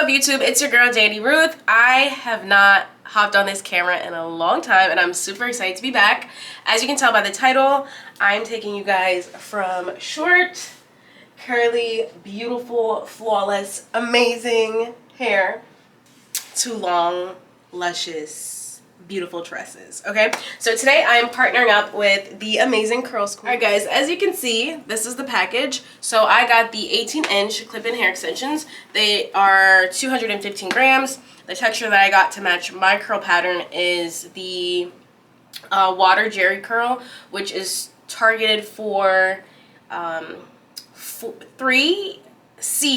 YouTube? It's your girl Danny Ruth. I have not hopped on this camera in a long time and I'm super excited to be back. As you can tell by the title, I'm taking you guys from short, curly, beautiful, flawless, amazing hair to long, luscious, beautiful tresses. Okay, so today I am partnering up with the amazing CurlsQueen. Alright guys, as you can see, this is the package. So I got the 18-inch clip-in hair extensions. They are 215 grams. The texture that I got to match my curl pattern is the water jerry curl, which is targeted for 3C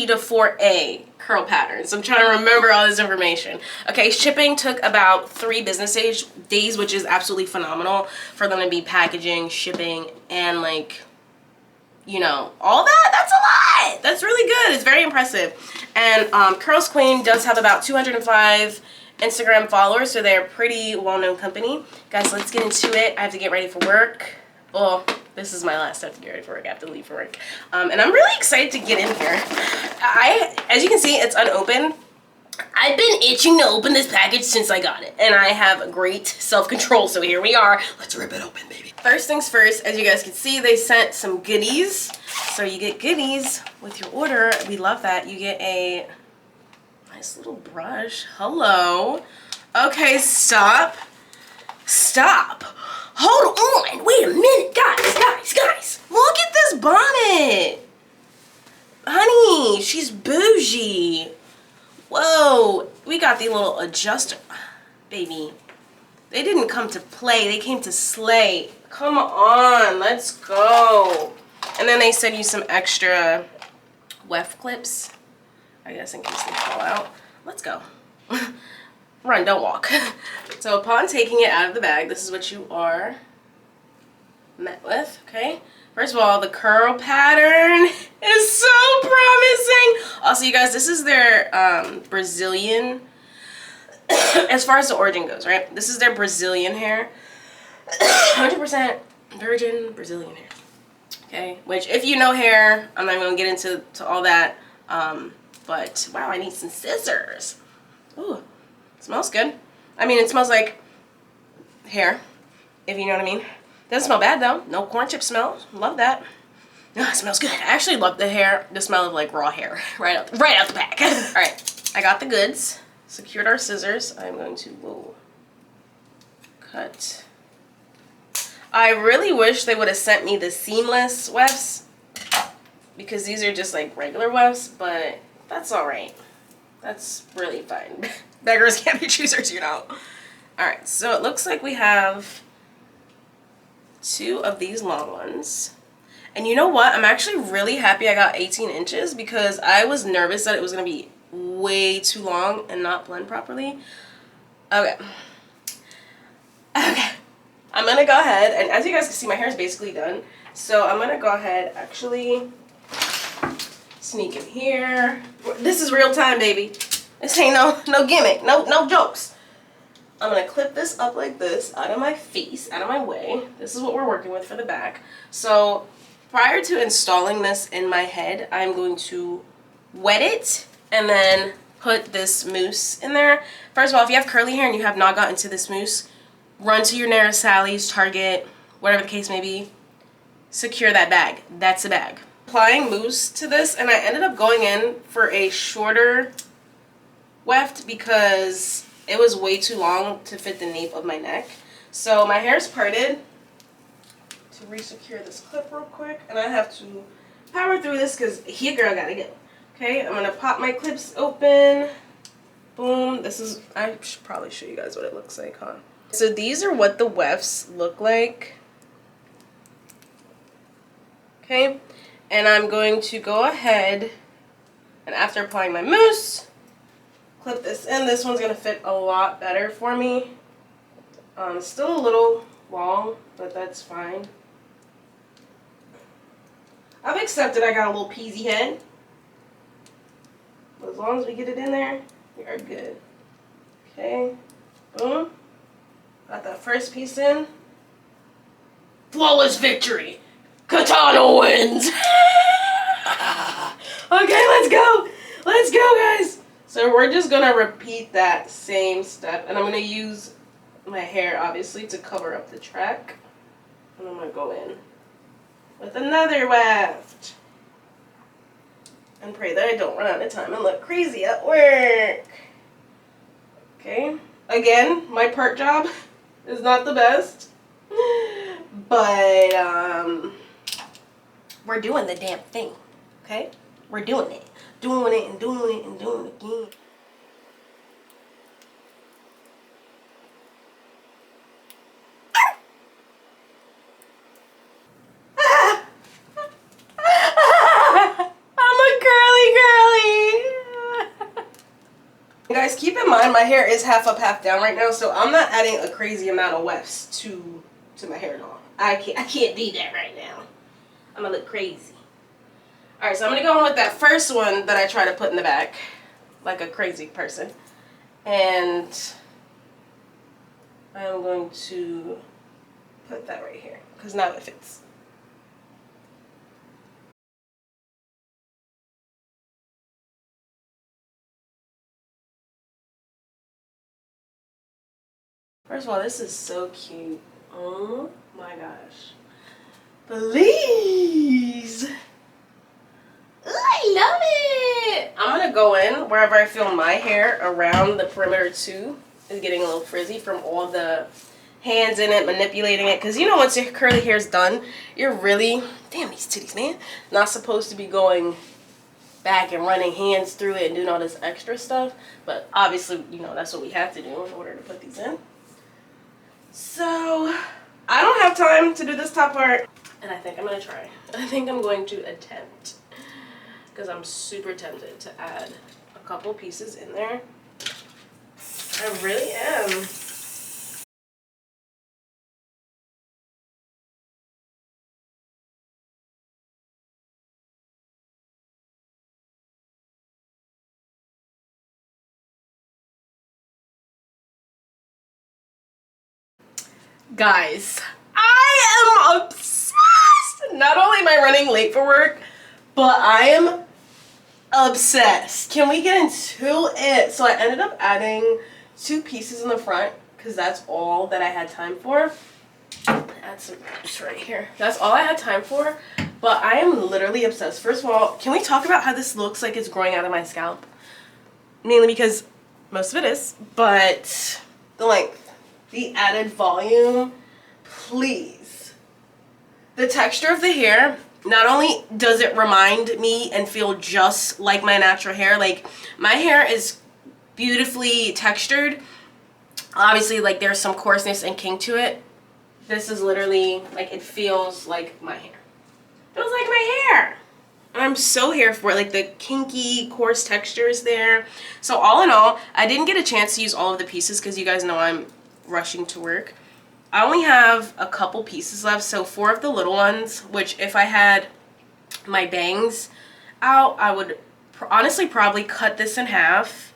to 4A curl patterns. I'm trying to remember all this information. Okay, shipping took about 3 business days, which is absolutely phenomenal for them to be packaging, shipping, and like, you know, all that. That's a lot. That's really good. It's very impressive. And CurlsQueen does have about 205 Instagram followers, so they're a pretty well-known company. Guys, let's get into it. I have to get ready for work. Well, this is my last step to get ready for work. I have to leave for work. And I'm really excited to get in here. As you can see, it's unopened. I've been itching to open this package since I got it. And I have great self-control, so here we are. Let's rip it open, baby. First things first, as you guys can see, they sent some goodies. So you get goodies with your order. We love that. You get a nice little brush. Hello. Okay, stop. Stop. Hold on, wait a minute, guys, look at this bonnet. Honey, she's bougie. Whoa, we got the little adjuster. Baby, they didn't come to play, they came to slay. Come on, let's go. And then they sent you some extra weft clips, I guess in case they fall out. Let's go. Run, don't walk. So upon taking it out of the bag, this is what you are met with, okay? First of all, the curl pattern is so promising. Also, you guys, this is their Brazilian, as far as the origin goes, right? This is their Brazilian hair. 100% virgin Brazilian hair, okay? Which, if you know hair, I'm not even gonna get into all that, but wow, I need some scissors. Ooh. Smells good. I mean, it smells like hair, if you know what I mean. Doesn't smell bad though. No corn chip smell. Love that. Oh, it smells good. I actually love the smell of like raw hair right out the pack. All right, I got the goods. Secured our scissors. I'm going to cut. I really wish they would have sent me the seamless wefts because these are just like regular wefts, but that's all right. That's really fine. Beggars can't be choosers, you know. Alright, so it looks like we have 2 of these long ones. And you know what? I'm actually really happy I got 18 inches because I was nervous that it was going to be way too long and not blend properly. Okay. Okay. I'm going to go ahead, and as you guys can see, my hair is basically done. So I'm going to go ahead, actually sneak in here. This is real time, baby. This ain't no gimmick, no jokes. I'm gonna clip this up like this, out of my face, out of my way. This is what we're working with for the back. So prior to installing this in my head, I'm going to wet it and then put this mousse in there. First of all, if you have curly hair and you have not gotten to this mousse, run to your nearest Sally's, Target, whatever the case may be. Secure that bag. That's the bag. Applying mousse to this, and I ended up going in for a shorter weft because it was way too long to fit the nape of my neck. So my hair's parted. To re-secure this clip real quick, and I have to power through this because here girl gotta go. Okay, I'm gonna pop my clips open. Boom. This is, I should probably show you guys what it looks like, huh? So these are what the wefts look like. Okay, and I'm going to go ahead and after applying my mousse, clip this in. This one's going to fit a lot better for me. Still a little long, but that's fine. I've accepted I got a little peasy head. But as long as we get it in there, we are good. Okay. Boom. Got that first piece in. Flawless victory. Katana wins. Okay, let's go. Let's go, guys. So we're just gonna repeat that same step, and I'm gonna use my hair obviously to cover up the track, and I'm gonna go in with another weft and pray that I don't run out of time and look crazy at work. Okay, again, my part job is not the best, but we're doing the damn thing. Okay, we're doing it and doing it and doing it again. Guys, keep in mind my hair is half up, half down right now, so I'm not adding a crazy amount of wefts to my hair at all. I can't do that right now. I'm gonna look crazy. All right, so I'm gonna go in with that first one that I try to put in the back, like a crazy person, and I'm going to put that right here because now it fits. First of all, this is so cute. Oh my gosh. Please. Ooh, I love it. I'm going to go in wherever I feel my hair around the perimeter too is getting a little frizzy from all the hands in it, manipulating it. Because you know once your curly hair is done, you're really, damn these titties, man, not supposed to be going back and running hands through it and doing all this extra stuff. But obviously, you know, that's what we have to do in order to put these in. So, I don't have time to do this top part, and I think I'm going to try. I think I'm going to attempt, because I'm super tempted to add a couple pieces in there. I really am. Guys, I am obsessed! Not only am I running late for work, but I am obsessed. Can we get into it? So I ended up adding 2 pieces in the front because that's all that I had time for. Add some right here. That's all I had time for, but I am literally obsessed. First of all, can we talk about how this looks like it's growing out of my scalp? Mainly because most of it is, but the length. The added volume, please. The texture of the hair, not only does it remind me and feel just like my natural hair, like my hair is beautifully textured. Obviously, like there's some coarseness and kink to it. This is literally, like it feels like my hair. Feels like my hair. I'm so here for it, like the kinky, coarse texture is there. So all in all, I didn't get a chance to use all of the pieces because you guys know I'm rushing to work. I only have a couple pieces left, so 4 of the little ones, which if I had my bangs out, I would honestly probably cut this in half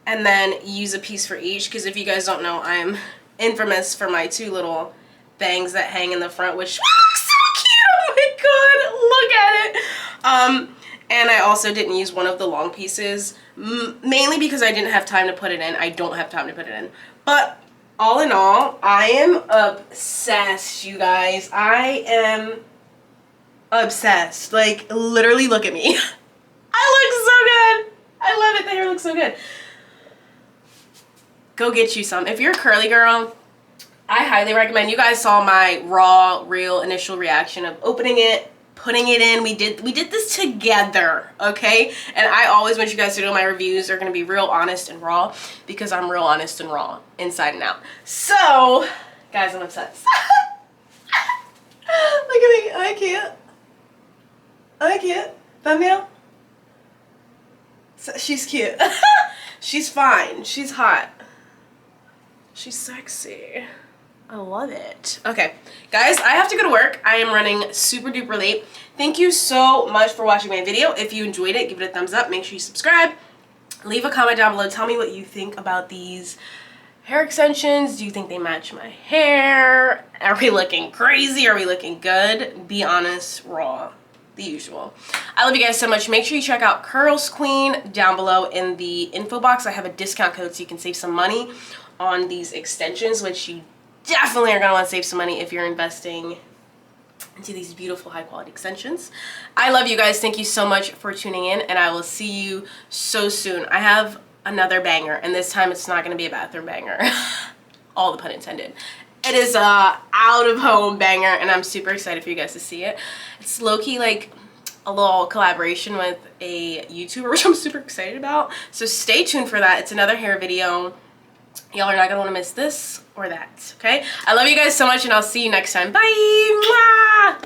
and then use a piece for each, because if you guys don't know, I'm infamous for my 2 little bangs that hang in the front, which look so cute! Oh my god, look at it! And I also didn't use one of the long pieces, mainly because I didn't have time to put it in. I don't have time to put it in. But all in all, I am obsessed, you guys. I am obsessed. Like, literally, look at me. I look so good. I love it. The hair looks so good. Go get you some. If you're a curly girl, I highly recommend. You guys saw my raw, real initial reaction of opening it, putting it in. We did this together, okay? And I always want you guys to know my reviews are gonna be real honest and raw, because I'm real honest and raw inside and out. So, guys, I'm obsessed. Look at me. Am I cute? Am I cute? Thumbnail? So, she's cute. She's fine. She's hot. She's sexy. I love it. Okay, guys, I have to go to work. I am running super duper late. Thank you so much for watching my video. If you enjoyed it, give it a thumbs up. Make sure you subscribe. Leave a comment down below. Tell me what you think about these hair extensions. Do you think they match my hair? Are we looking crazy? Are we looking good? Be honest, raw. the usual. I love you guys so much. Make sure you check out CurlsQueen down below in the info box. I have a discount code so you can save some money on these extensions, which you definitely are going to want to save some money if you're investing into these beautiful high quality extensions. I love you guys. Thank you so much for tuning in, and I will see you so soon. I have another banger, and this time it's not going to be a bathroom banger. All the pun intended. It is a out of home banger, and I'm super excited for you guys to see it. It's low-key like a little collaboration with a YouTuber, which I'm super excited about. So stay tuned for that. It's another hair video. Y'all are not gonna want to miss this or that, okay? I love you guys so much, and I'll see you next time. Bye! Mwah!